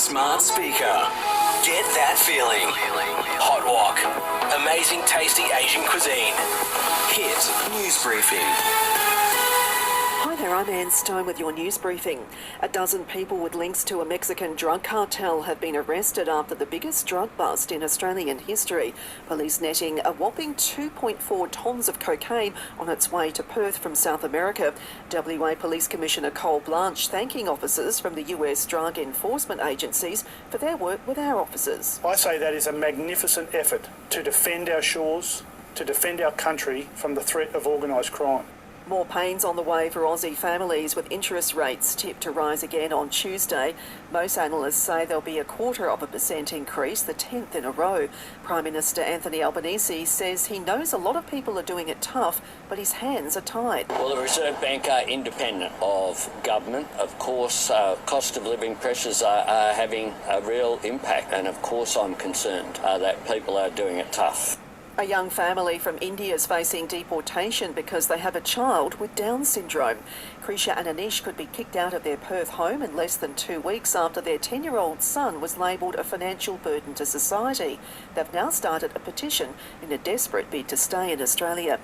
smart speaker. Get that feeling. Hot Wok. Amazing tasty Asian cuisine. Hit News Briefing. Hi there, I'm Ann Stone with your news briefing. A dozen people with links to a Mexican drug cartel have been arrested after the biggest drug bust in Australian history. Police netting a whopping 2.4 tonnes of cocaine on its way to Perth from South America. WA Police Commissioner Cole Blanche thanking officers from the US drug enforcement agencies for their work with our officers. I say that is a magnificent effort to defend our shores, to defend our country from the threat of organised crime. More pains on the way for Aussie families, with interest rates tipped to rise again on Tuesday. Most analysts say there'll be a 0.25% increase, the 10th in a row. Prime Minister Anthony Albanese says he knows a lot of people are doing it tough, but his hands are tied. Well, the Reserve Bank are independent of government. Of course, cost of living pressures are having a real impact, and of course I'm concerned that people are doing it tough. A young family from India is facing deportation because they have a child with Down syndrome. Krisha and Anish could be kicked out of their Perth home in less than 2 weeks after their 10-year-old son was labelled a financial burden to society. They've now started a petition in a desperate bid to stay in Australia.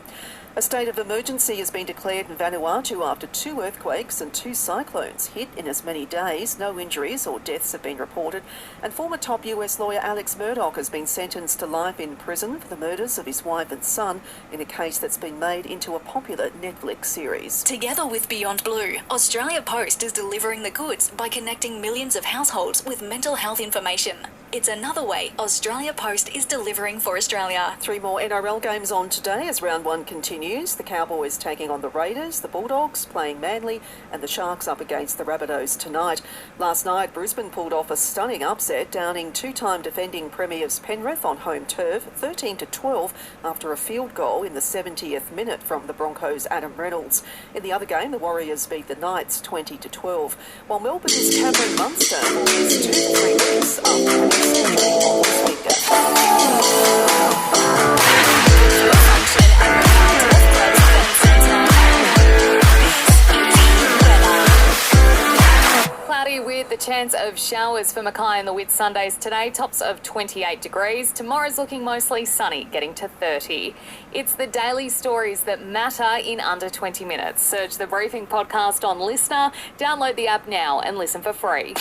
A state of emergency has been declared in Vanuatu after 2 earthquakes and 2 cyclones hit in as many days. No injuries or deaths have been reported. And former top US lawyer Alex Murdoch has been sentenced to life in prison for the murders of his wife and son in a case that's been made into a popular Netflix series. Together with Beyond Blue, Australia Post is delivering the goods by connecting millions of households with mental health information. It's another way Australia Post is delivering for Australia. 3 more NRL games on today as round 1 continues. The Cowboys taking on the Raiders, the Bulldogs playing Manly, and the Sharks up against the Rabbitohs tonight. Last night, Brisbane pulled off a stunning upset, downing 2-time defending premiers Penrith on home turf, 13-12, after a field goal in the 70th minute from the Broncos' Adam Reynolds. In the other game, the Warriors beat the Knights 20-12, while Melbourne's Cameron Munster will miss 2 to 3 weeks after having surgery on his finger. Cloudy with the chance of showers for Mackay and the Whitsundays today, tops of 28 degrees. Tomorrow's looking mostly sunny, getting to 30. It's the daily stories that matter in under 20 minutes. Search the Briefing podcast on Listener, download the app now and listen for free.